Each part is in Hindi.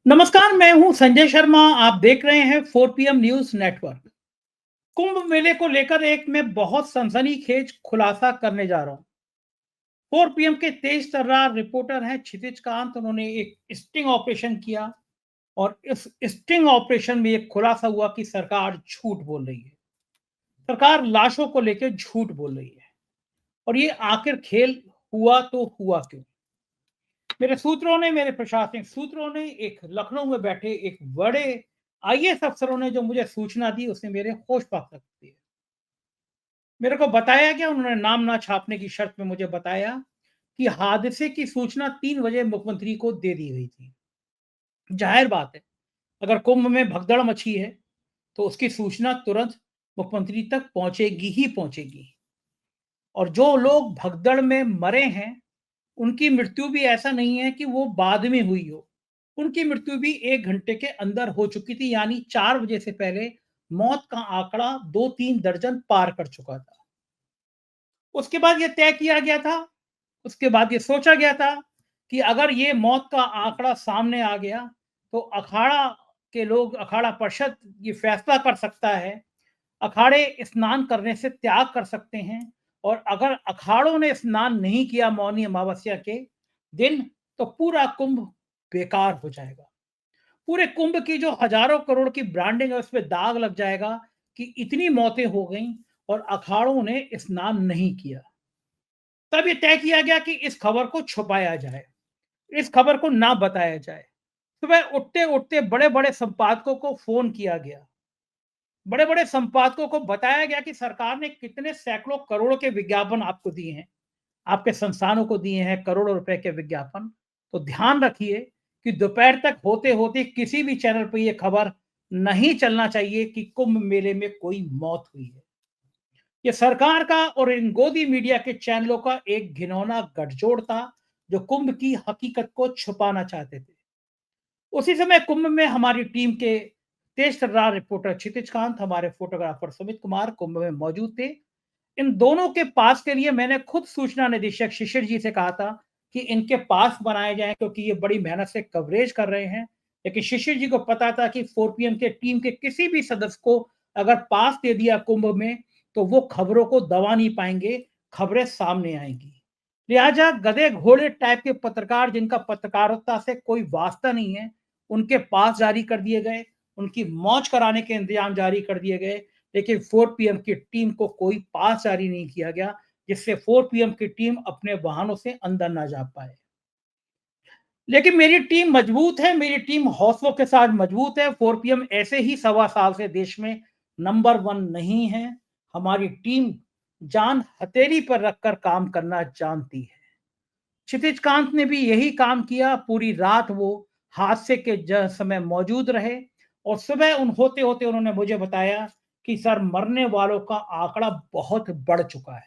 नमस्कार, मैं हूं संजय शर्मा। आप देख रहे हैं 4 PM न्यूज नेटवर्क। कुंभ मेले को लेकर एक मैं बहुत सनसनीखेज खुलासा करने जा रहा हूं। 4 PM के तेज तर्रार रिपोर्टर हैं क्षितिज कांत। उन्होंने एक स्टिंग ऑपरेशन किया और इस स्टिंग ऑपरेशन में एक खुलासा हुआ कि सरकार झूठ बोल रही है। सरकार लाशों को लेकर झूठ बोल रही है। और ये आखिर खेल हुआ तो हुआ क्यों? मेरे प्रशासनिक सूत्रों ने, एक लखनऊ में बैठे एक बड़े आईएएस अफसरों ने जो मुझे सूचना दी, उसने मेरे होश फाक रख दिए। मेरे को बताया गया, उन्होंने नाम ना छापने की शर्त में मुझे बताया कि हादसे की सूचना 3 बजे मुख्यमंत्री को दे दी गई थी। जाहिर बात है, अगर कुंभ में भगदड़ मची है तो उसकी सूचना तुरंत मुख्यमंत्री तक पहुंचेगी ही पहुंचेगी। और जो लोग भगदड़ में मरे हैं, उनकी मृत्यु भी ऐसा नहीं है कि वो बाद में हुई हो। उनकी मृत्यु भी 1 घंटे के अंदर हो चुकी थी, यानी 4 बजे से पहले मौत का आंकड़ा 2-3 दर्जन पार कर चुका था। उसके बाद ये तय किया गया था, उसके बाद ये सोचा गया था कि अगर ये मौत का आंकड़ा सामने आ गया, तो अखाड़ा के लोग, अखाड़ा परिषद ये फैसला कर सकता है, अखाड़े स्नान करने से त्याग कर सकते हैं। और अगर अखाड़ों ने स्नान नहीं किया मौनी अमावस्या के दिन, तो पूरा कुंभ बेकार हो जाएगा। पूरे कुंभ की जो हजारों करोड़ की ब्रांडिंग है, उसपे दाग लग जाएगा कि इतनी मौतें हो गईं और अखाड़ों ने स्नान नहीं किया। तब ये तय किया गया कि इस खबर को छुपाया जाए, इस खबर को ना बताया जाए। सुबह उठते-उठते बड़े-बड़े संपादकों को फ़ोन किया गया। बड़े-बड़े संपादकों को बताया गया कि सरकार ने कितने सैकड़ों करोड़ के विज्ञापन आपको दिए हैं, आपके संस्थानों को दिए हैं करोड़ों रुपए के विज्ञापन। तो ध्यान रखिए कि दोपहर तक होते-होते किसी भी चैनल पे ये खबर नहीं चलना चाहिए कि कुंभ मेले में कोई मौत हुई है। ये सरकार का और इन गोदी मीडिया के चैनलों का एक घिनौना गठजोड़ था, जो कुंभ की हकीकत को छुपाना चाहते थे। उसी समय कुंभ में हमारी टीम के तेज तर्रार रिपोर्टर क्षितिज कांत, हमारे फोटोग्राफर सुमित कुमार कुंभ में मौजूद थे। इन दोनों के पास के लिए मैंने खुद सूचना निदेशक शिशिर जी से कहा था कि इनके पास बनाए जाएं, क्योंकि ये बड़ी मेहनत से कवरेज कर रहे हैं। लेकिन शिशिर जी को पता था कि 4 PM के टीम के किसी भी सदस्य को अगर पास दे दिया कुंभ में, तो वो खबरों को दबा नहीं पाएंगे, खबरें सामने आएंगी। लिहाजा गधे घोड़े टाइप के पत्रकार, जिनका पत्रकारिता से कोई वास्ता नहीं है, उनके पास जारी कर दिए गए, उनकी मौज कराने के इंतजाम जारी कर दिए गए। लेकिन 4 PM की टीम को कोई पास जारी नहीं किया गया, जिससे 4 PM की टीम अपने वाहनों से अंदर ना जा पाए। लेकिन मेरी टीम मजबूत है, मेरी टीम हौसलों के साथ मजबूत है। 4 PM ऐसे ही 1.25 साल से देश में नंबर 1 नहीं है। हमारी टीम जान हथेली पर रखकर काम करना जानती है। क्षितिज कांत ने भी यही काम किया। पूरी रात वो हादसे के समय मौजूद रहे और सुबह उन होते होते उन्होंने मुझे बताया कि सर, मरने वालों का आंकड़ा बहुत बढ़ चुका है।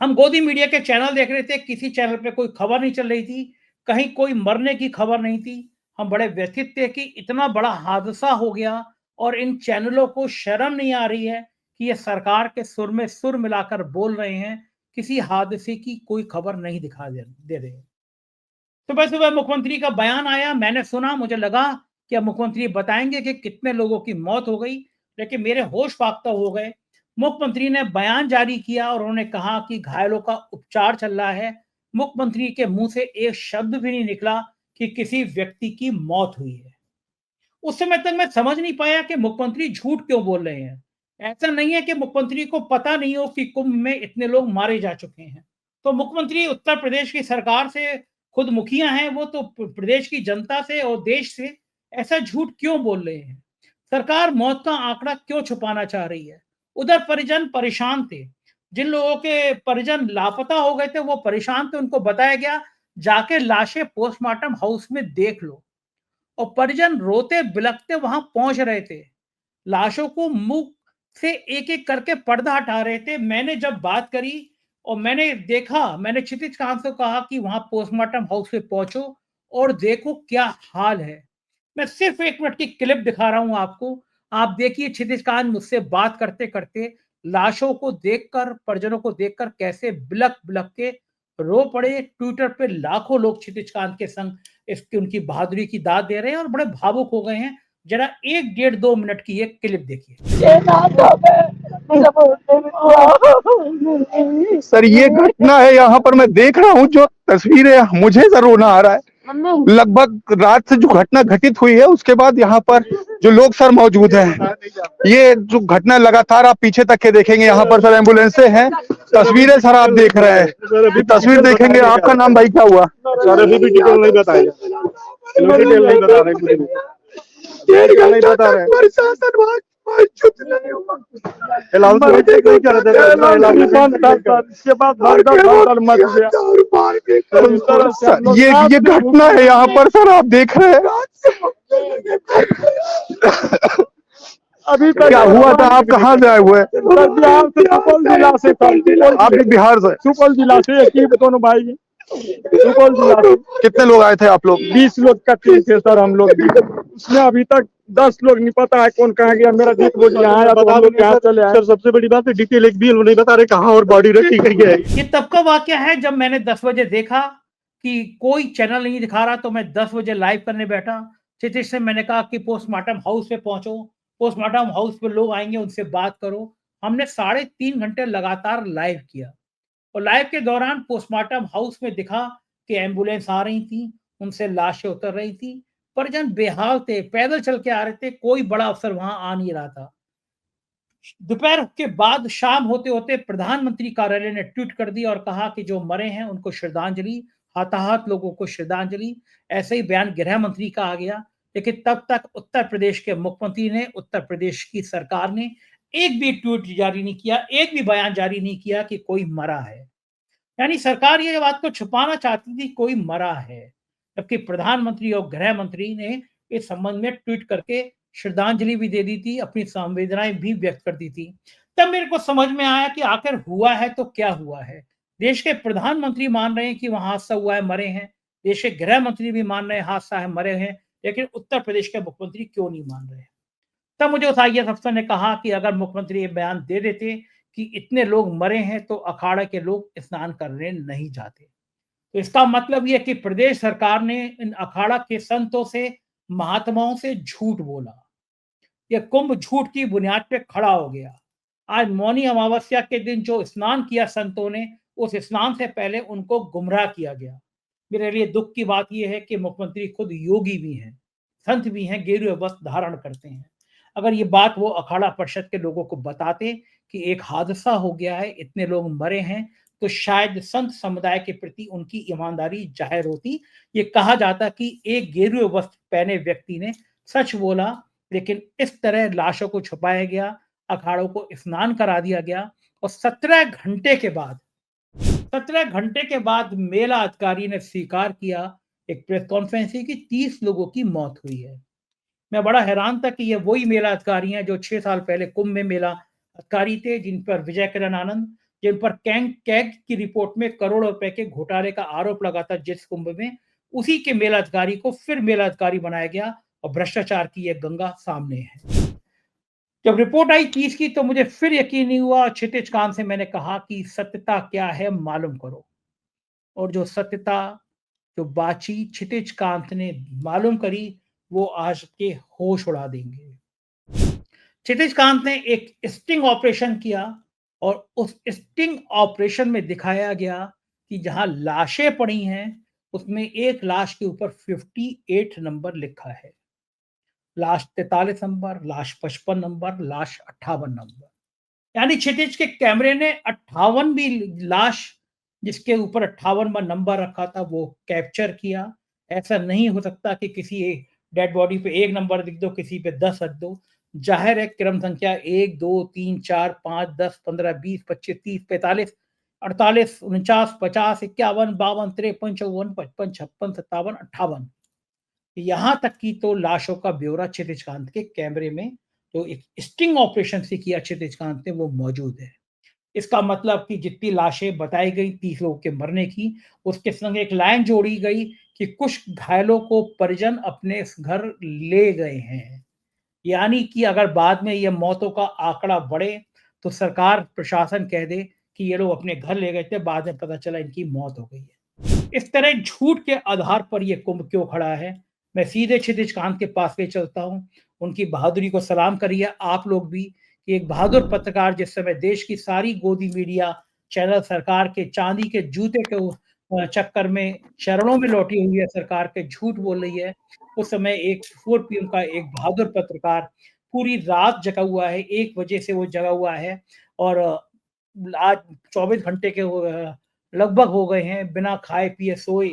हम गोदी मीडिया के चैनल देख रहे थे, किसी चैनल पे कोई खबर नहीं चल रही थी, कहीं कोई मरने की खबर नहीं थी। हम बड़े व्यथित थे कि इतना बड़ा हादसा हो गया और इन चैनलों को शर्म नहीं आ रही है कि ये सरकार के सुर में सुर मिलाकर बोल रहे हैं, किसी हादसे की कोई खबर नहीं दिखा दे रहे। सुबह-सुबह मुख्यमंत्री का बयान आया, मैंने सुना, मुझे लगा कि अब मुख्यमंत्री बताएँगे कि कितने लोगों की मौत हो गई, लेकिन मेरे होश फाख्ता हो गए। मुख्यमंत्री ने बयान जारी किया और उन्होंने कहा कि घायलों का उपचार चल रहा है। मुख्यमंत्री के मुँह से एक शब्द भी नहीं निकला कि किसी व्यक्ति की मौत हुई है। उस समय तक मैं समझ नहीं पाया कि मुख्यमंत्री झूठ क्यों बोल रहे हैं। ऐसा नहीं है कि मुख्यमंत्री को पता नहीं हो कि कुंभ में इतने लोग मारे जा चुके हैं। तो मुख्यमंत्री उत्तर प्रदेश की सरकार से, खुद मुखिया हैं वो, तो प्रदेश की जनता से और देश से ऐसा झूठ क्यों बोल रहे हैं? सरकार मौत का आंकड़ा क्यों छुपाना चाह रही है? उधर परिजन परेशान थे। जिन लोगों के परिजन लापता हो गए थे, वो परेशान थे। उनको बताया गया, जाके लाशें पोस्टमार्टम हाउस में देख लो। और परिजन रोते बिलखते वहां पहुंच रहे थे, लाशों को मुंह से एक एक करके पर्दा हटा रहे थे। मैंने जब बात करी और मैंने देखा, मैंने क्षितिज कांत से कहा कि वहां पोस्टमार्टम हाउस पे पहुंचो और देखो क्या हाल है। मैं सिर्फ 1 मिनट की क्लिप दिखा रहा हूं आपको। आप देखिए क्षितिज कांत मुझसे बात करते करते लाशों को देखकर, परिजनों को देखकर कैसे बिलख बिलख के रो पड़े। ट्विटर पे लाखों लोग क्षितिज कांत के संग इसकी उनकी बहादुरी की दाद दे रहे हैं और बड़े भावुक हो गए हैं। जरा 1 डेढ़ 2 मिनट की ये क्लिप देखिए। सर ये घटना है, यहाँ पर मैं देख रहा हूँ जो तस्वीरें, मुझे जरूर रोना आ रहा है। लगभग रात से जो घटना घटित हुई है उसके बाद यहाँ पर जो लोग सर मौजूद हैं, ये जो घटना लगातार आप पीछे तक के देखेंगे, यहाँ पर सर एम्बुलेंसें हैं, तस्वीरें सर आप देख रहे हैं, तस्वीर देखेंगे। आपका नाम भाई क्या हुआ? सर अभी भी डिटेल नहीं बताया, डिटेल नहीं बता रहे, 1.5 घंटा तक प्रशासन वहाँ चुप नहीं हुआ। ये घटना है यहाँ पर सर आप देख रहे हैं। अभी क्या हुआ था? आप कहाँ से आए हुए हैं? बिहार से, सुपौल जिला से। आप भी बिहार से? सुपौल जिला से, एक ही दोनों भाई, सुपौल जिला से। कितने लोग आए थे आप लोग? 20 लोग का टीम थे सर हम लोग। उसमें अभी तक 10 लोग नहीं पता है कौन कहाँ गया। मेरा जीत वो यहाँ आया तो हम लोग यहाँ चले आए। सर सबसे बड़ी बात है डिटेल एक भी नहीं बता रहे कहाँ और बॉडी रखी गई है। ये तब का वाकया है जब मैंने 10 बजे देखा कि कोई चैनल नहीं दिखा रहा, तो मैं 10 बजे लाइव करने बैठा। क्षितिज से मैंने कहा कि पोस्टमार्टम हाउस पे पहुंचो, पोस्टमार्टम हाउस पे लोग आएंगे, उनसे बात करो। हमने 3.5 घंटे लगातार लाइव किया और लाइव के दौरान पोस्टमार्टम हाउस में दिखा कि एम्बुलेंस आ रही थी, उनसे लाशें उतर रही थी, परिजन बेहाल थे, पैदल चल के आ रहे थे, कोई बड़ा अफसर वहां आ नहीं रहा था। दोपहर के बाद शाम होते होते प्रधानमंत्री कार्यालय ने ट्वीट कर दी और कहा कि जो मरे हैं उनको श्रद्धांजलि, हताहत लोगों को श्रद्धांजलि। ऐसे ही बयान गृह मंत्री का आ गया। लेकिन तब तक उत्तर प्रदेश के मुख्यमंत्री ने, उत्तर प्रदेश की सरकार ने एक भी ट्वीट जारी नहीं किया, एक भी बयान जारी नहीं किया कि कोई मरा है। यानी सरकार ये बात को छुपाना चाहती थी कोई मरा है, जबकि प्रधानमंत्री और गृह मंत्री ने इस संबंध में ट्वीट करके श्रद्धांजलि भी दे दी थी, अपनी संवेदनाएं भी व्यक्त कर दी थी। तब मेरे को समझ में आया कि आखिर हुआ है तो क्या हुआ है। देश के प्रधानमंत्री मान रहे हैं कि वहां हादसा हुआ है, मरे हैं। देश के गृह मंत्री भी मान रहे हैं हादसा है, मरे हैं। लेकिन उत्तर प्रदेश के मुख्यमंत्री क्यों नहीं मान रहे हैं? तब मुझे उस आईएएस अफसर ने कहा कि अगर मुख्यमंत्री ये बयान दे देते कि इतने लोग मरे हैं तो अखाड़ा के लोग स्नान करने नहीं जाते। तो इसका मतलब ये कि प्रदेश सरकार ने इन अखाड़ा के संतों से, महात्माओं से झूठ बोला। ये कुंभ झूठ की बुनियाद पे खड़ा हो गया। आज मौनी अमावस्या के दिन जो स्नान किया संतों ने, उस स्नान से पहले उनको गुमराह किया गया। मेरे लिए दुख की बात यह है कि मुख्यमंत्री खुद योगी भी हैं, संत भी हैं, गेरुए वस्त्र धारण करते हैं। अगर ये बात वो अखाड़ा परिषद के लोगों को बताते कि एक हादसा हो गया है, इतने लोग मरे हैं, तो शायद संत समुदाय के प्रति उनकी ईमानदारी जाहिर होती। ये कहा जाता कि एक गेरुए वस्त्र पहने व्यक्ति ने सच बोला, लेकिन इस तरह लाशों को छुपाया गया, अखाड़ों को स्नान करा दिया गया और 17 घंटे के बाद मेला अधिकारी ने स्वीकार किया एक प्रेस कॉन्फ्रेंस की 30 लोगों की मौत हुई है। मैं बड़ा हैरान था कि ये वही मेला अधिकारी हैं जो 6 साल पहले कुंभ में मेला अधिकारी थे, जिन पर विजय किरण आनंद, जिन पर कैग की रिपोर्ट में करोड़ों रुपए के घोटाले का आरोप लगा था जिस कुंभ में, उसी के मेला अधिकारी को फिर मेला अधिकारी बनाया गया और भ्रष्टाचार की यह गंगा सामने है। जब रिपोर्ट आई 30 की तो मुझे फिर यकीन नहीं हुआ। क्षितिज कांत से मैंने कहा कि सत्यता क्या है मालूम करो, और जो सत्यता, जो बाची क्षितिज कांत ने मालूम करी, वो आज के होश उड़ा देंगे। क्षितिज कांत ने एक स्टिंग ऑपरेशन किया और उस स्टिंग ऑपरेशन में दिखाया गया कि जहां लाशें पड़ी हैं उसमें एक लाश के ऊपर 58 नंबर लिखा है, लाश 43 नंबर, लाश 55 नंबर, लाश 58 नंबर। यानी क्षितिज के कैमरे ने 58 भी लाश जिसके ऊपर 58वां नंबर रखा था वो कैप्चर किया। ऐसा नहीं हो सकता कि किसी एक डेड बॉडी पे 1 नंबर लिख दो, किसी पे 10 रख दो। जाहिर है क्रम संख्या 1 2 3 4 5 10 15 20 25 30 45 48 49 50 51 52 53 54 55 56 57 58, यहाँ तक की तो लाशों का ब्यौरा क्षितिज कांत के कैमरे में, तो एक स्टिंग ऑपरेशन से किया क्षितिज कांत ने, वो मौजूद है। इसका मतलब कि जितनी लाशें बताई गई 30 लोगों के मरने की, उसके संग एक लाइन जोड़ी गई कि कुछ घायलों को परिजन अपने घर ले गए हैं। यानी कि अगर बाद में ये मौतों का आंकड़ा बढ़े तो सरकार प्रशासन कह दे कि ये लोग अपने घर ले गए थे, बाद में पता चला इनकी मौत हो गई है। इस तरह झूठ के आधार पर ये कुंभ क्यों खड़ा है? मैं सीधे क्षितिज कांत के पास ले चलता हूँ। उनकी बहादुरी को सलाम करिए आप लोग भी, कि एक बहादुर पत्रकार जिस समय देश की सारी गोदी मीडिया चैनल सरकार के चांदी के जूते के चक्कर में शरणों में लौटी हुई है, सरकार के झूठ बोल रही है, उस समय एक 4 पीएम का एक बहादुर पत्रकार पूरी रात जगा हुआ है, 1 बजे से वो जगा हुआ है और आज 24 घंटे के लगभग हो गए हैं, बिना खाए-पिए सोए,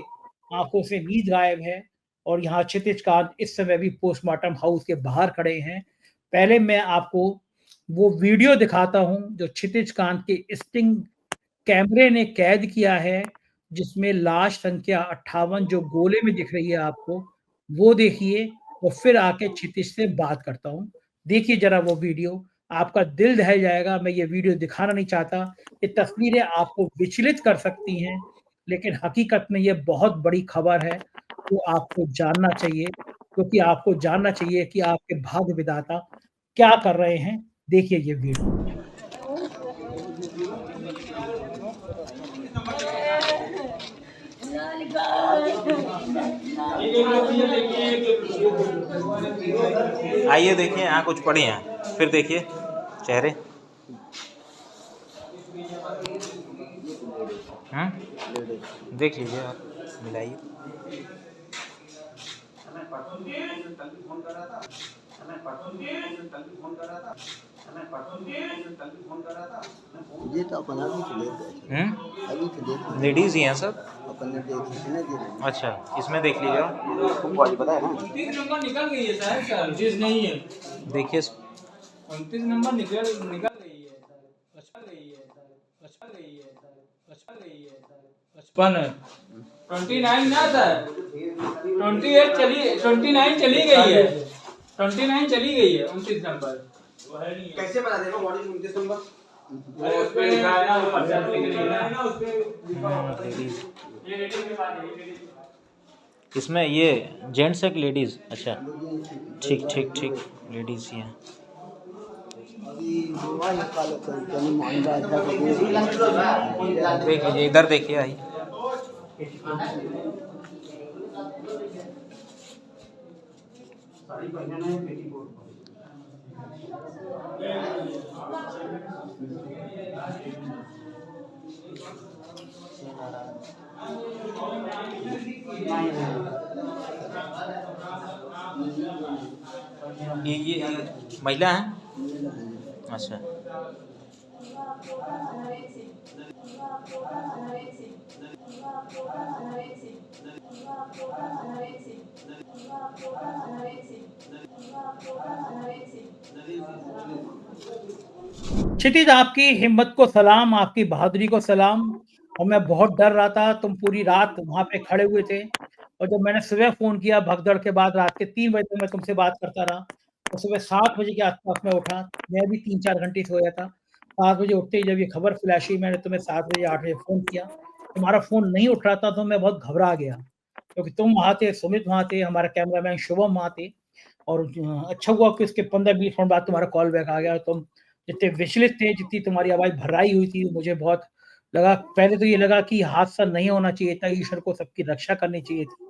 आँखों से नींद गायब है और यहाँ क्षितिज कांत इस समय भी पोस्टमार्टम हाउस के बाहर खड़े हैं। पहले मैं आपको वो वीडियो दिखाता हूँ, जो क्षितिज कांत के स्टिंग कैमरे ने कैद किया है, जिसमें लाश संख्या 58 जो गोले में दिख रही है आपको, वो देखिए और फिर आके क्षितिज से बात करता हूँ। देखिए ज़रा वो वीडियो, आपका दिल दहल जाएगा। मैं ये वीडियो दिखाना नहीं चाहता, ये तस्वीरें आपको विचलित कर सकती हैं, लेकिन हकीकत में ये बहुत बड़ी खबर है, जो आपको जानना चाहिए, क्योंकि आपको जानना चाहिए कि आपके भाग्य विधाता क्या कर रहे हैं। देखिए ये वीडियो। आइए देखिए, यहाँ कुछ पड़े हैं, फिर देखिए चेहरे। देख लीजिए आप, मिलाइए। ये तो अपन अभी तो देख रहे थे, अभी तो देख लेडीज ही हैं सब। अपन ने देखी ना जी। अच्छा, इसमें देख लीजिए। तुमको आज पता है ना 29 नंबर निकल गई है सर, 29 नहीं है, देखिए 29 नंबर निकल गई है सर, अच्छा गई है सर, अच्छा गई है सर, अच्छा गई है सर, 55 29 ना सर, 28 चली, 29 चली गई है, 29 चली गई है, 29 नंबर कैसे पता देखो बॉडी 29 नंबर अरे उस पे लिखा है ना, वो पर्चा लिख लिया है ना उस पे, ये लेडीज के पास है, ये इसमें ये जेंट्स है कि लेडीज? अच्छा, ठीक ठीक ठीक, लेडीज ही हैं। अभी मोबाइल निकालो तो कहीं मान रहा देख लीजिए, इधर देखिए। आई ये महिला है? अच्छा, क्षितिज, आपकी हिम्मत को सलाम, आपकी बहादुरी को सलाम। और मैं बहुत डर रहा था, तुम पूरी रात वहाँ पे खड़े हुए थे और जब मैंने सुबह फ़ोन किया भगदड़ के बाद, रात के 3 बजे तक मैं तुमसे बात करता रहा और सुबह 7 बजे के आस-पास मैं उठा। मैं भी 3-4 घंटे सोया था। 7 बजे उठते ही जब ये खबर फ्लैश हुई, मैंने तुम्हें 7 बजे 8 बजे फ़ोन किया। तुम्हारा फ़ोन नहीं उठ रहा था तो मैं बहुत घबरा गया, क्योंकि तुम वहाँ थे, सुमित वहाँ थे, हमारा कैमरामैन शुभम वहाँ थे और अच्छा हुआ कि उसके 15-20 मिनट बाद तुम्हारा कॉल बैक आ गया। तुम जितने विचलित थे, जितनी तुम्हारी आवाज़ भर्राई हुई थी, मुझे बहुत लगा। पहले तो ये लगा कि हादसा नहीं होना चाहिए था, ईश्वर को सबकी रक्षा करनी चाहिए थी।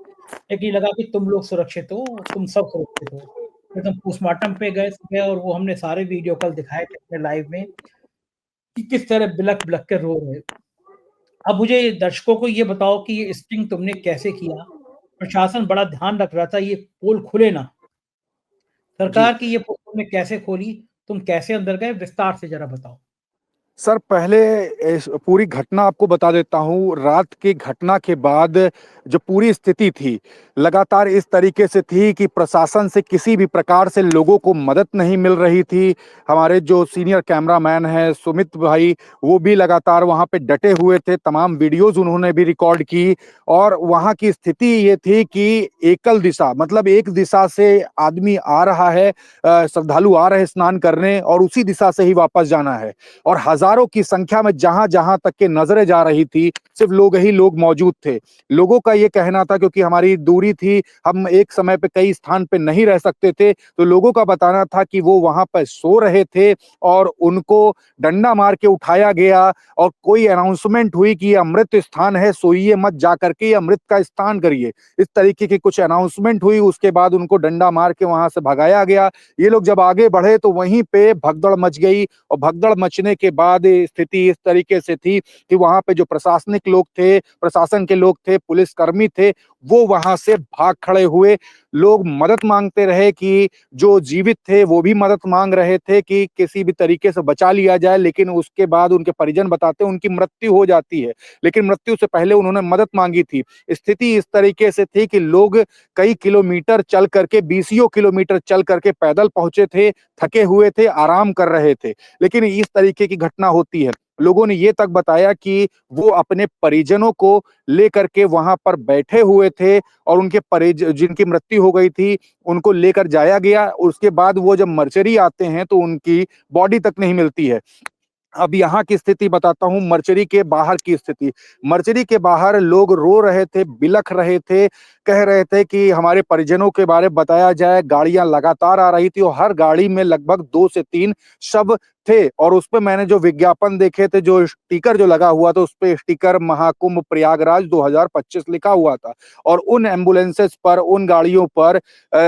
लेकिन ये लगा कि तुम लोग सुरक्षित हो, तुम सब सुरक्षित हो। फिर तुम पोस्टमार्टम पे गए सुबह और वो हमने सारे वीडियो कल दिखाए थे अपने लाइव में कि किस तरह बिलख-बिलख के रो रहे। अब मुझे दर्शकों को ये बताओ कि ये स्टिंग तुमने कैसे किया? प्रशासन बड़ा ध्यान रख रहा था ये पोल खुले ना। सरकार की ये पोल तुमने कैसे खोली? तुम कैसे अंदर गए? विस्तार से ज़रा बताओ। सर पहले इस पूरी घटना आपको बता देता हूँ। रात की घटना के बाद जो पूरी स्थिति थी, लगातार इस तरीके से थी कि प्रशासन से किसी भी प्रकार से लोगों को मदद नहीं मिल रही थी। हमारे जो सीनियर कैमरामैन हैं सुमित भाई, वो भी लगातार वहाँ पे डटे हुए थे, तमाम वीडियोज़ उन्होंने भी रिकॉर्ड की और वहाँ की स्थिति ये थी कि एकल दिशा, मतलब एक दिशा से आदमी आ रहा है, श्रद्धालु आ रहे हैं स्नान करने और उसी दिशा से ही वापस जाना है और हज़ारों हजारों की संख्या में जहां जहां तक के नजरें जा रही थी, सिर्फ लोग ही लोग मौजूद थे। लोगों का ये कहना था, क्योंकि हमारी दूरी थी, हम एक समय पे कई स्थान पे नहीं रह सकते थे, तो लोगों का बताना था कि वो वहां पर सो रहे थे और उनको डंडा मार के उठाया गया और कोई अनाउंसमेंट हुई कि ये अमृत स्थान है, सोइए मत जा करके, ये अमृत का स्थान करिए। इस तरीके की कुछ अनाउंसमेंट हुई, उसके बाद उनको डंडा मार के वहां से भगाया गया। ये लोग जब आगे बढ़े तो वहीं पे भगदड़ मच गई और भगदड़ मचने के बाद स्थिति इस तरीके से थी कि वहां पे जो प्रशासनिक लोग थे, प्रशासन के लोग थे, पुलिसकर्मी थे, वो वहां से भाग खड़े हुए। लोग मदद मांगते रहे कि जो जीवित थे वो भी मदद मांग रहे थे कि किसी भी तरीके से बचा लिया जाए, लेकिन उसके बाद उनके परिजन बताते हैं उनकी मृत्यु हो जाती है, लेकिन मृत्यु से पहले उन्होंने मदद मांगी थी। स्थिति इस तरीके से थी कि लोग कई किलोमीटर चल करके, बीसियों किलोमीटर चल करके पैदल पहुंचे थे, थके हुए थे, आराम कर रहे थे, लेकिन इस तरीके की घटना होती है। लोगों ने ये तक बताया कि वो अपने परिजनों को लेकर के वहां पर बैठे हुए थे और उनके जिनकी मृत्यु हो गई थी उनको लेकर जाया गया। उसके बाद वो जब मर्चरी आते हैं तो उनकी बॉडी तक नहीं मिलती है। अब यहाँ की स्थिति बताता हूँ, मर्चरी के बाहर की स्थिति। मर्चरी के बाहर लोग रो रहे थे, बिलख रहे थे, कह रहे थे कि हमारे परिजनों के बारे में बताया जाए। गाड़ियां लगातार आ रही थी और हर गाड़ी में लगभग 2 से 3 शव थे और उसपे मैंने जो विज्ञापन देखे थे, जो स्टिकर जो लगा हुआ था, उसपे स्टिकर महाकुंभ प्रयागराज 2025 लिखा हुआ था और उन एम्बुलेंसेस पर, उन गाड़ियों पर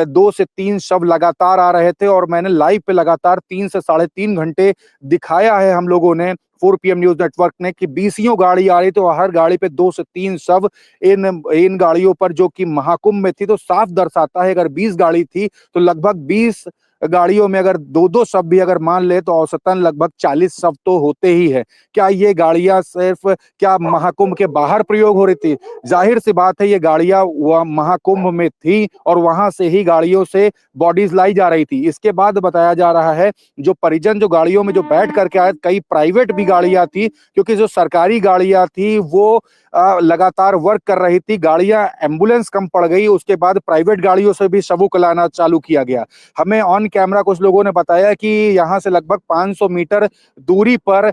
2 से 3 शव लगातार आ रहे थे और मैंने लाइव पे लगातार 3 से साढ़े 3 घंटे दिखाया है हम लोगों ने 4 पीएम न्यूज नेटवर्क ने कि बीसियों गाड़ी आ रही, तो हर गाड़ी पे 2 से 3 शव इन गाड़ियों पर जो कि महाकुंभ में थी। तो साफ दर्शाता है, अगर 20 गाड़ी थी तो लगभग 20 गाड़ियों में अगर 2-2 शव भी अगर मान ले तो औसतन लगभग 40 शव तो होते ही है। क्या ये गाड़ियां सिर्फ क्या महाकुंभ के बाहर प्रयोग हो रही थी? जाहिर सी बात है, ये गाड़ियां वह महाकुंभ में थी और वहां से ही गाड़ियों से बॉडीज लाई जा रही थी। इसके बाद बताया जा रहा है जो परिजन जो गाड़ियों में जो बैठ करके आए, कई प्राइवेट भी गाड़ियां थी, क्योंकि जो सरकारी गाड़ियां थी वो लगातार वर्क कर रही थी। गाड़ियां एम्बुलेंस कम पड़ गई, उसके बाद प्राइवेट गाड़ियों से भी शवों को लाना चालू किया गया। हमें ऑन कैमरा कुछ लोगों ने बताया कि यहाँ से लगभग 500 मीटर दूरी पर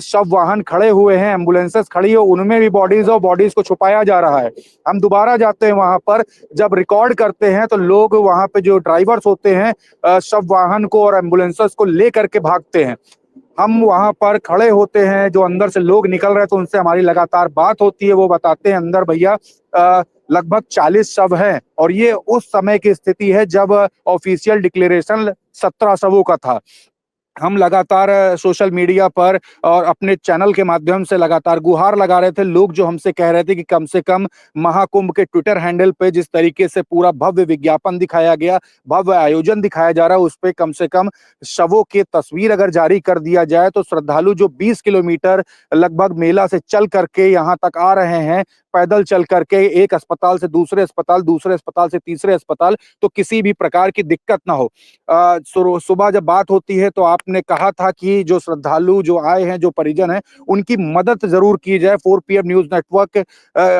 शव वाहन खड़े हुए हैं, एम्बुलेंसेस खड़ी है, उनमें भी बॉडीज और बॉडीज को छुपाया जा रहा है। हम दोबारा जाते हैं वहां पर, जब रिकॉर्ड करते हैं तो लोग वहां पे जो ड्राइवर्स होते हैं शव वाहन को और एम्बुलेंसेस को लेकर के भागते हैं। हम वहां पर खड़े होते हैं, जो अंदर से लोग निकल रहे हैं तो उनसे हमारी लगातार बात होती है। वो बताते हैं अंदर भैया लगभग 40 शव हैं और ये उस समय की स्थिति है जब ऑफिशियल डिक्लेरेशन 17 शवों का था। हम लगातार सोशल मीडिया पर और अपने चैनल के माध्यम से लगातार गुहार लगा रहे थे। लोग जो हमसे कह रहे थे कि कम से कम महाकुंभ के ट्विटर हैंडल पे जिस तरीके से पूरा भव्य विज्ञापन दिखाया गया, भव्य आयोजन दिखाया जा रहा है, उस पे कम से कम शवों की तस्वीर अगर जारी कर दिया जाए तो श्रद्धालु जो 20 किलोमीटर लगभग मेला से चल करके यहाँ तक आ रहे हैं, पैदल चल करके एक अस्पताल से दूसरे अस्पताल, दूसरे अस्पताल से तीसरे अस्पताल, तो किसी भी प्रकार की दिक्कत ना हो। सुबह जब बात होती है तो आपने कहा था कि जो श्रद्धालु जो आए हैं, जो परिजन हैं, उनकी मदद जरूर की जाए। 4 पीएम न्यूज नेटवर्क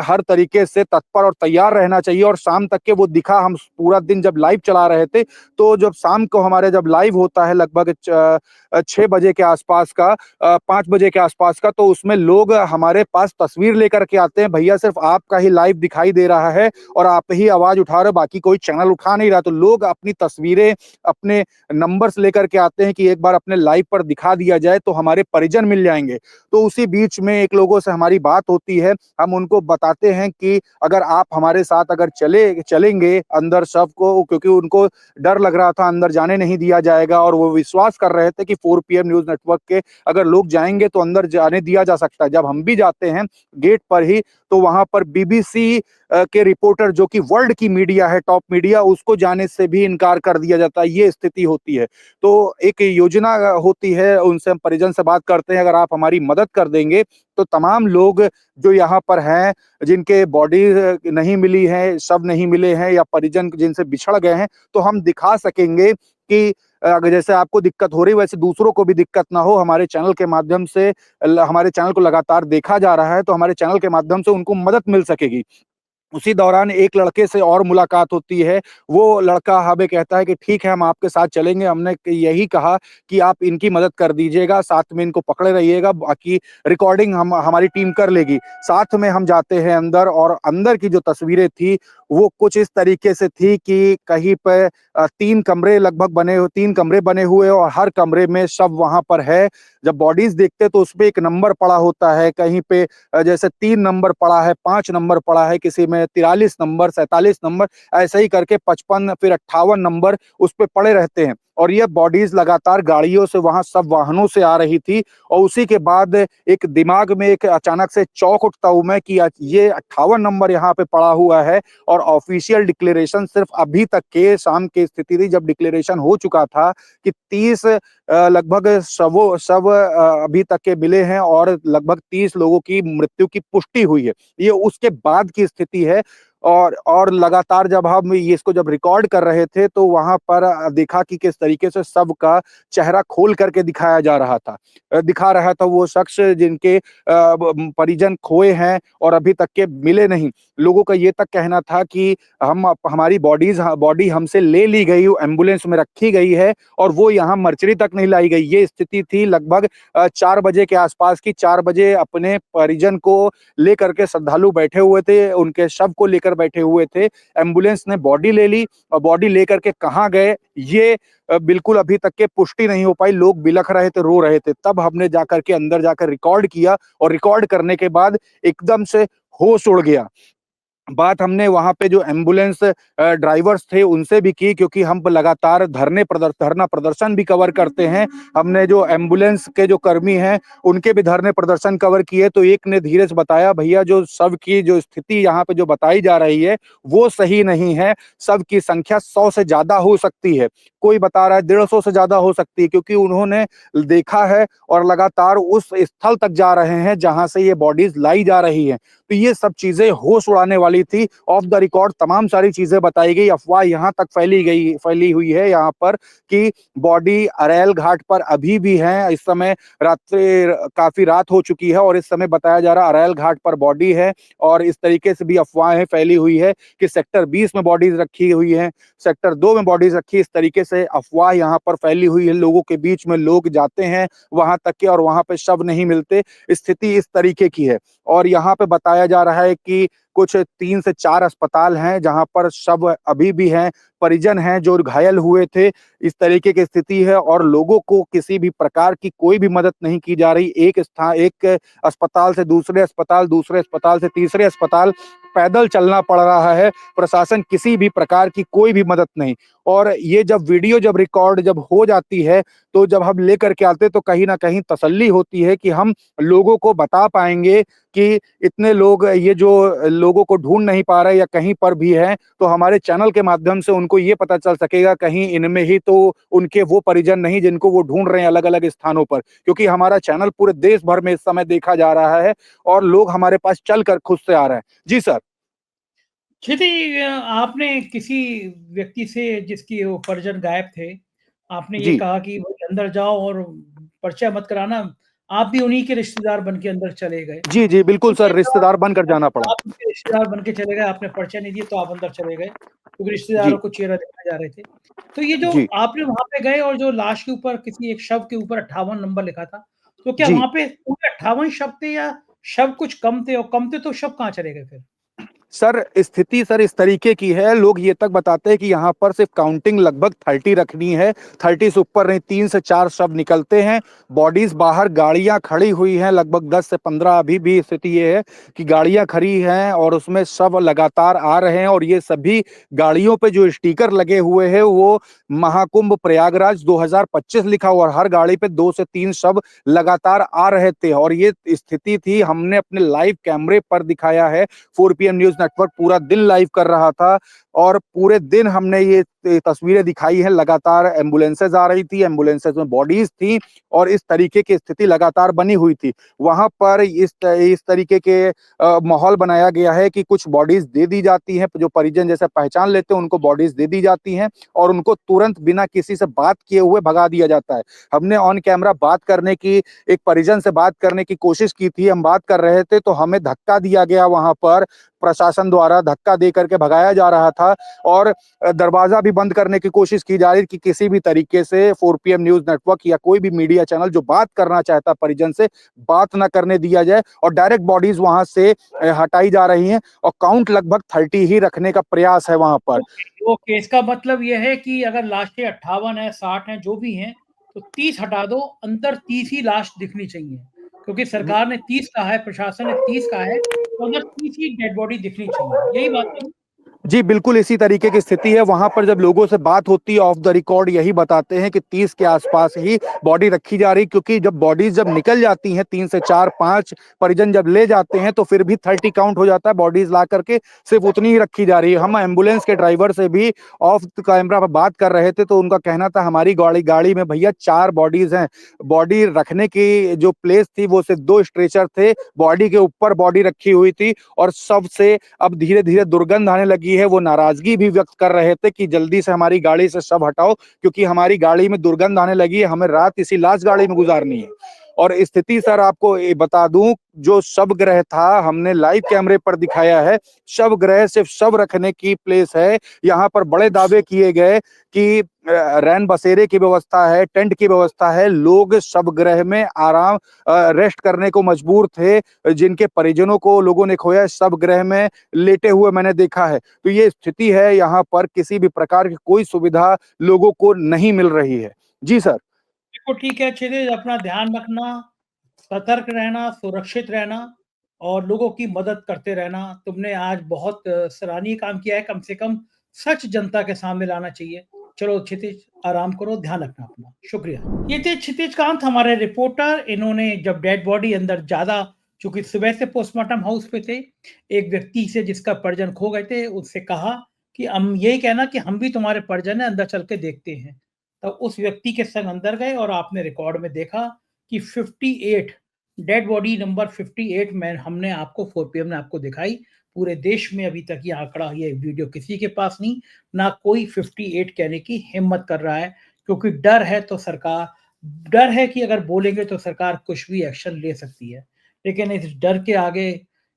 हर तरीके से तत्पर और तैयार रहना चाहिए और शाम तक के वो दिखा। हम पूरा दिन जब लाइव चला रहे थे तो जब शाम को हमारे जब लाइव होता है लगभग 6 बजे के आसपास का, 5 बजे के आसपास का, तो उसमें लोग हमारे पास तस्वीर लेकर के आते हैं, भैया सिर्फ आपका ही लाइव दिखाई दे रहा है और आप ही आवाज उठा रहे हो, बाकी कोई चैनल उठा नहीं रहा। तो लोग अपनी तस्वीरें, अपने नंबर्स लेकर के आते हैं कि एक बार अपने लाइव पर दिखा दिया जाए तो हमारे परिजन मिल जाएंगे। तो उसी बीच में एक लोगों से हमारी बात होती है, हम उनको बताते हैं कि अगर आप हमारे साथ अगर चलेंगे अंदर शव को, क्योंकि उनको डर लग रहा था, अंदर जाने नहीं दिया जाएगा और वो विश्वास कर रहे थे कि 4 पीएम न्यूज नेटवर्क के अगर लोग जाएंगे तो अंदर जाने दिया जा सकता है। जब हम भी जाते हैं गेट पर ही तो वहां पर बीबीसी के रिपोर्टर, जो कि वर्ल्ड की मीडिया है, टॉप मीडिया, उसको जाने से भी इनकार कर दिया जाता है। ये स्थिति होती है। तो एक योजना होती है, उनसे हम परिजन से बात करते हैं, अगर आप हमारी मदद कर देंगे तो तमाम लोग जो यहाँ पर हैं, जिनके बॉडी नहीं मिली है, शव नहीं मिले हैं या परिजन जिनसे बिछड़ गए हैं, तो हम दिखा सकेंगे कि अगर जैसे आपको दिक्कत हो रही वैसे दूसरों को भी दिक्कत ना हो। हमारे चैनल के माध्यम से, हमारे चैनल को लगातार देखा जा रहा है तो हमारे चैनल के माध्यम से उनको मदद मिल सकेगी। उसी दौरान एक लड़के से और मुलाकात होती है। वो लड़का हमें कहता है कि ठीक है, हम आपके साथ चलेंगे। हमने यही कहा कि आप इनकी मदद कर दीजिएगा, साथ में इनको पकड़े रहिएगा, बाकी रिकॉर्डिंग हम हमारी टीम कर लेगी। साथ में हम जाते हैं अंदर, और अंदर की जो तस्वीरें थी वो कुछ इस तरीके से थी कि कहीं पे 3 कमरे लगभग बने 3 कमरे बने हुए, और हर कमरे में शव वहाँ पर है। जब बॉडीज़ देखते तो उसपे एक नंबर पड़ा होता है, कहीं पे जैसे 3 नंबर पड़ा है, 5 नंबर पड़ा है, किसी में 43 नंबर, 47 नंबर, ऐसे ही करके 55 फिर 58 नंबर उसपे पड़े रहते हैं। और ये बॉडीज़ लगातार गाड़ियों से वहाँ सब वाहनों से आ रही थी, और उसी के बाद एक दिमाग में एक अचानक से चौंक उठता हूँ मैं कि ये 58 नंबर यहाँ पे पड़ा हुआ है, और ऑफिशियल डिक्लेरेशन सिर्फ अभी तक के शाम की स्थिति थी जब डिक्लेरेशन हो चुका था कि 30 लगभग शव अभी तक के मिले हैं, और लगभग 30 लोगों की मृत्यु की पुष्टि हुई है। ये उसके बाद की स्थिति है। और लगातार जब हम इसको जब रिकॉर्ड कर रहे थे तो वहां पर देखा कि किस तरीके से सबका चेहरा खोल करके दिखाया जा रहा था। दिखा रहा था वो शख्स जिनके परिजन खोए हैं और अभी तक के मिले नहीं। लोगों का ये तक कहना था कि हमारी बॉडी हमसे ले ली गई, एम्बुलेंस में रखी गई है, और वो यहाँ मर्चरी तक नहीं लाई गई। ये स्थिति थी लगभग 4 बजे के आसपास की। 4 बजे अपने परिजन को लेकर के श्रद्धालु बैठे हुए थे, उनके शव को लेकर बैठे हुए थे। एम्बुलेंस ने बॉडी ले ली, और बॉडी लेकर के कहाँ गए ये बिल्कुल अभी तक के पुष्टि नहीं हो पाई। लोग बिलख रहे थे, रो रहे थे। तब हमने जाकर के अंदर जाकर रिकॉर्ड किया, और रिकॉर्ड करने के बाद एकदम से होश उड़ गया। बात हमने वहाँ पे जो एम्बुलेंस ड्राइवर्स थे उनसे भी की, क्योंकि हम लगातार धरना प्रदर्शन भी कवर करते हैं। हमने जो एम्बुलेंस के जो कर्मी हैं उनके भी धरने प्रदर्शन कवर किए, तो एक ने धीरे से बताया, भैया जो शव की जो स्थिति यहाँ पे जो बताई जा रही है वो सही नहीं है। शव की संख्या 100 से ज्यादा हो सकती है, कोई बता रहा है 150 से ज्यादा हो सकती है, क्योंकि उन्होंने देखा है और लगातार उस स्थल तक जा रहे हैं जहां से ये बॉडीज लाई जा रही हैं। तो ये सब चीजें होश उड़ाने वाली थी। ऑफ द रिकॉर्ड तमाम सारी चीजें बताई गई। अफवाह यहाँ तक फैली हुई है यहाँ पर कि बॉडी अरैल घाट पर अभी भी है। इस समय रात्रि काफी रात हो चुकी है, और इस समय बताया जा रहा अरैल घाट पर बॉडी है। और इस तरीके से भी अफवाहें फैली हुई है कि सेक्टर 20 में बॉडीज रखी हुई है, सेक्टर 2 में बॉडीज रखी। इस तरीके से अफवाह यहाँ पर फैली हुई है। लोगों के बीच में लोग जाते हैं वहां तक के, और वहां पे शव नहीं मिलते। स्थिति इस तरीके की है। और यहाँ पे बताया जा रहा है कि कुछ 3 से 4 अस्पताल हैं जहां पर शव अभी भी हैं, परिजन हैं जो घायल हुए थे। इस तरीके की स्थिति है, और लोगों को किसी भी प्रकार की कोई भी मदद नहीं की जा रही। एक अस्पताल से दूसरे अस्पताल, दूसरे अस्पताल से तीसरे अस्पताल पैदल चलना पड़ रहा है। प्रशासन किसी भी प्रकार की कोई भी मदद नहीं। और ये जब वीडियो जब रिकॉर्ड जब हो जाती है, तो जब हम लेकर के आते तो कहीं ना कहीं तसल्ली होती है कि हम लोगों को बता पाएंगे कि इतने लोग ये जो लोगों को ढूंढ नहीं पा रहे या कहीं पर भी हैं, तो हमारे चैनल के माध्यम से उनको ये पता चल सकेगा कहीं इनमें ही तो उनके वो परिजन नहीं जिनको वो ढूंढ रहे हैं अलग अलग स्थानों पर। क्योंकि हमारा चैनल पूरे देश भर में इस समय देखा जा रहा है, और लोग हमारे पास चल कर खुद से आ रहे हैं। जी सर। क्षिति, आपने किसी व्यक्ति से जिसकी वो परिजन गायब थे, आपने ये जी कहा कि भाई अंदर जाओ और पर्चा मत कराना, आप भी उन्हीं के रिश्तेदार बन के अंदर चले गए। जी जी तो बिल्कुल ये सर, जो रिश्तेदार बनकर जाना पड़ा। आप उनके रिश्तेदार बन के चले गए, आपने पर्चा नहीं दिया तो आप अंदर चले गए, क्योंकि जी रिश्तेदारों को चेहरा दिखाए जा रहे थे। तो ये जो जी आपने वहाँ पे गए और जो लाश के ऊपर किसी एक शव के ऊपर 58 नंबर लिखा था, तो क्या जी वहाँ पे पूरे 58 शव थे या शव कुछ कम थे, और कम थे तो शव कहाँ चले गए फिर? सर, स्थिति सर इस तरीके की है। लोग ये तक बताते हैं कि यहाँ पर सिर्फ काउंटिंग लगभग 30 रखनी है, 30 से ऊपर नहीं। 3 से 4 शव निकलते हैं, बॉडीज बाहर गाड़ियां खड़ी हुई हैं लगभग 10 से 15। अभी भी स्थिति ये है कि गाड़ियां खड़ी हैं और उसमें शव लगातार आ रहे हैं, और ये सभी गाड़ियों पे जो स्टिकर लगे हुए हैं वो महाकुंभ प्रयागराज 2025 लिखा हुआ, और हर गाड़ी पे 2 से 3 शव लगातार आ रहे थे। और ये स्थिति थी, हमने अपने लाइव कैमरे पर दिखाया है। 4PM न्यूज नेटवर्क पूरा दिन लाइव कर रहा था, और पूरे दिन हमने ये तस्वीरें दिखाई हैं। लगातार एम्बुलेंसेज आ रही थी, एम्बुलेंसेज में बॉडीज थी, और इस तरीके की स्थिति लगातार बनी हुई थी। वहां पर इस तरीके के माहौल बनाया गया है कि कुछ बॉडीज दे दी जाती हैं, जो परिजन जैसे पहचान लेते हैं उनको बॉडीज दे दी जाती हैं, और उनको तुरंत बिना किसी से बात किए हुए भगा दिया जाता है। हमने ऑन कैमरा बात करने की, एक परिजन से बात करने की कोशिश की थी। हम बात कर रहे थे तो हमें धक्का दिया गया वहां पर। प्रशासन प्रशासन द्वारा धक्का दे करके भगाया जा रहा था और दरवाजा भी बंद करने की कोशिश की जा रही कि किसी भी तरीके से 4 PM न्यूज नेटवर्क या कोई भी मीडिया चैनल जो बात करना चाहता परिजन से बात ना करने दिया जाए और डायरेक्ट बॉडीज वहां से हटाई जा रही हैं और काउंट लगभग 30 ही रखने का प्रयास है वहां पर। ओके, इसका मतलब यह है कि अगर लाशें 58 है, 60 है, जो भी हैं, तो 30 हटा दो, अंदर 30 ही लाश दिखनी चाहिए, क्योंकि सरकार ने 30 कहा है, प्रशासन ने 30 कहा है, तो अंदर 30 ही डेड बॉडी दिखनी चाहिए, यही बात है। जी बिल्कुल इसी तरीके की स्थिति है। वहां पर जब लोगों से बात होती है ऑफ द रिकॉर्ड यही बताते हैं कि 30 के आसपास ही बॉडी रखी जा रही, क्योंकि जब बॉडीज जब निकल जाती हैं 3 से 4 5 परिजन जब ले जाते हैं तो फिर भी 30 काउंट हो जाता है, बॉडीज ला करके सिर्फ उतनी ही रखी जा रही है। हम एम्बुलेंस के ड्राइवर से भी ऑफ कैमरा पर बात कर रहे थे तो उनका कहना था हमारी गाड़ी में भैया 4 बॉडीज हैं, बॉडी रखने की जो प्लेस थी वो सिर्फ 2 स्ट्रेचर थे, बॉडी के ऊपर बॉडी रखी हुई थी और सबसे अब धीरे धीरे दुर्गंध आने लगी है। वो नाराजगी भी व्यक्त कर रहे थे कि जल्दी से हमारी गाड़ी से शव हटाओ क्योंकि हमारी गाड़ी में दुर्गंध आने लगी है, हमें रात इसी लाश गाड़ी में गुजारनी है। और स्थिति सर आपको ये बता दूं, जो शवगृह था हमने लाइव कैमरे पर दिखाया है, शवगृह सिर्फ शव रखने की प्लेस है। यहाँ पर बड़े दावे किए गए कि रैन बसेरे की व्यवस्था है, टेंट की व्यवस्था है, लोग शवगृह में आराम रेस्ट करने को मजबूर थे, जिनके परिजनों को लोगों ने खोया शवगृह में लेटे हुए मैंने देखा है। तो ये स्थिति है, यहाँ पर किसी भी प्रकार की कोई सुविधा लोगों को नहीं मिल रही है। जी सर। देखो ठीक है, क्षितिज, अपना ध्यान रखना, सतर्क रहना, सुरक्षित रहना और लोगों की मदद करते रहना। तुमने आज बहुत सराहनीय काम किया है, कम से कम सच जनता के सामने लाना चाहिए। चलो क्षितिज, आराम करो, ध्यान रखना अपना, शुक्रिया। ये थे क्षितिज कांत, हमारे रिपोर्टर। इन्होंने जब डेड बॉडी अंदर ज्यादा, चूंकि सुबह से पोस्टमार्टम हाउस पे थे, एक व्यक्ति से जिसका परिजन खो गए थे उससे कहा कि हम यही कहना कि हम भी तुम्हारे परिजन है, अंदर चल के देखते हैं। तो उस व्यक्ति के संग अंदर गए और आपने रिकॉर्ड में देखा कि 58 डेड बॉडी नंबर 58 में हमने आपको 4 PM ने आपको दिखाई। पूरे देश में अभी तक ये आंकड़ा, ये वीडियो किसी के पास नहीं, ना कोई 58 कहने की हिम्मत कर रहा है, क्योंकि डर है तो सरकार, डर है कि अगर बोलेंगे तो सरकार कुछ भी एक्शन ले सकती है। लेकिन इस डर के आगे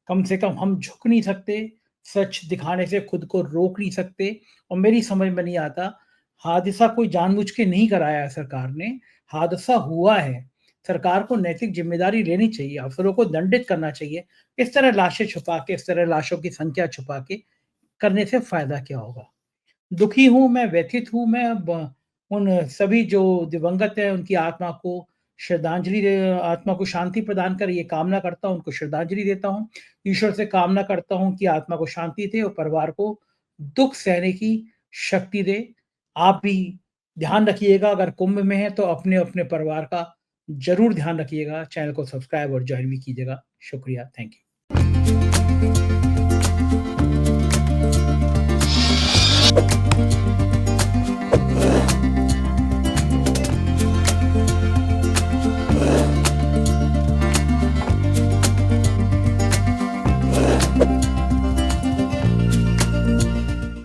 कम से कम हम झुक नहीं सकते, सच दिखाने से खुद को रोक नहीं सकते। और मेरी समझ में नहीं आता, हादसा कोई जानबूझ के नहीं कराया है सरकार ने, हादसा हुआ है। सरकार को नैतिक जिम्मेदारी लेनी चाहिए, अफसरों को दंडित करना चाहिए। इस तरह लाशें छुपा के, इस तरह लाशों की संख्या छुपा के करने से फायदा क्या होगा। दुखी हूं मैं, व्यथित हूं मैं, उन सभी जो दिवंगत है उनकी आत्मा को श्रद्धांजलि, आत्मा को शांति प्रदान कर ये कामना करता हूं, उनको श्रद्धांजलि देता हूं। ईश्वर से कामना करता हूं कि आत्मा को शांति दे और परिवार को दुख सहने की शक्ति दे। आप भी ध्यान रखिएगा, अगर कुंभ में है तो अपने अपने परिवार का जरूर ध्यान रखिएगा। चैनल को सब्सक्राइब और ज्वाइन भी कीजिएगा। शुक्रिया, थैंक यू।